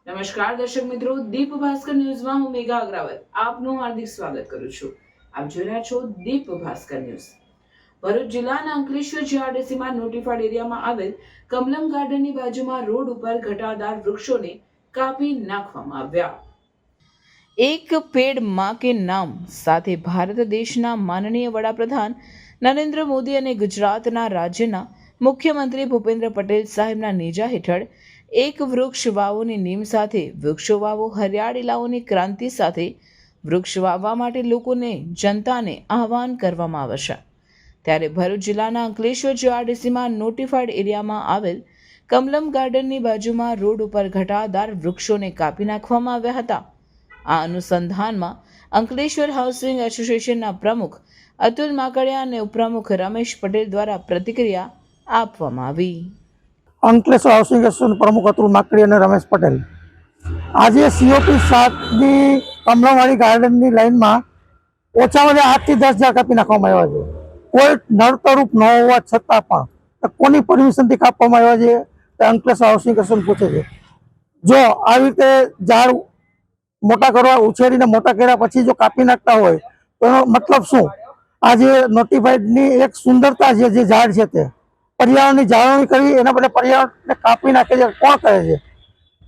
નમસ્કાર દર્શક મિત્રો, દીપ ભાસ્કર ન્યૂઝમાં હું મેઘા અગ્રવાલ આપનું હાર્દિક સ્વાગત કરું છું। આપ જોઈ રહ્યા છો દીપ ભાસ્કર ન્યૂઝ। ભરૂચ જિલ્લાના અંકલેશ્વર જીઆરડીસીમાં નોટિફાઈડ એરિયામાં આવેલ કમલમ ગાર્ડનની બાજુમાં રોડ ઉપર ઘટાદાર વૃક્ષોને કાપી નાખવામાં આવ્યા। એક પેડ માં કે નામ સાથે ભારત દેશના માનનીય વડાપ્રધાન નરેન્દ્ર મોદી અને ગુજરાતના રાજ્યના મુખ્યમંત્રી ભૂપેન્દ્ર પટેલ સાહેબના નેજા હેઠળ એક વૃક્ષ વાવોની નીમ સાથે વૃક્ષો વાવો હરિયાળી લાવોની ક્રાંતિ સાથે વૃક્ષ વાવવા માટે લોકોને જનતાને આહવાન કરવામાં આવશે। ત્યારે ભરૂચ જિલ્લાના અંકલેશ્વર જીઆરડીસીમાં નોટિફાઈડ એરિયામાં આવેલ કમલમ ગાર્ડનની બાજુમાં રોડ ઉપર ઘટાદાર વૃક્ષોને કાપી નાખવામાં આવ્યા હતા। આ અનુસંધાનમાં અંકલેશ્વર હાઉસિંગ એસોસિએશનના પ્રમુખ અતુલ માકડિયા અને ઉપપ્રમુખ રમેશ પટેલ દ્વારા પ્રતિક્રિયા આપવામાં આવી। અંકલેશ્વર હાઉસિંગ એસોસિએશન પ્રમુખ અતુલ માકડિયા અને રમેશ પટેલ આજે COP 7 કમલમવાડી ગાર્ડનની લાઇનમાં ઓછામાં ઓછા 8 થી 10 ઝાડ કાપી નાખવામાં આવ્યા છે। કોઈ નડતરૂપ ન હોવા છતાં પણ કોની પરમિશનથી કાપવામાં આવ્યા છે તે અંકલેશ્વર હાઉસિંગ એસોસિએશન પૂછે છે। જો આવી રીતે ઝાડ મોટા કરવા ઉછેરીને મોટા કર્યા પછી જો કાપી નાખતા હોય તો એનો મતલબ શું? આજે નોટિફાઈડની એક સુંદરતા છે જે ઝાડ છે તે પર્યાવરણની જાળવણી કરવી, એના બદલે પર્યાવરણને કાપી નાખે છે, કોણ કરે છે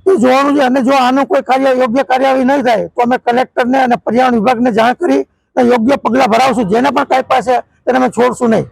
એ જોવાનું છે। અને જો આનું કોઈ યોગ્ય કાર્યવાહી નહીં થાય તો અમે કલેક્ટરને અને પર્યાવરણ વિભાગને જાણ કરી યોગ્ય પગલાં ભરાવશું। જેને પણ કાંઈ પાસે તેને અમે છોડશું નહીં।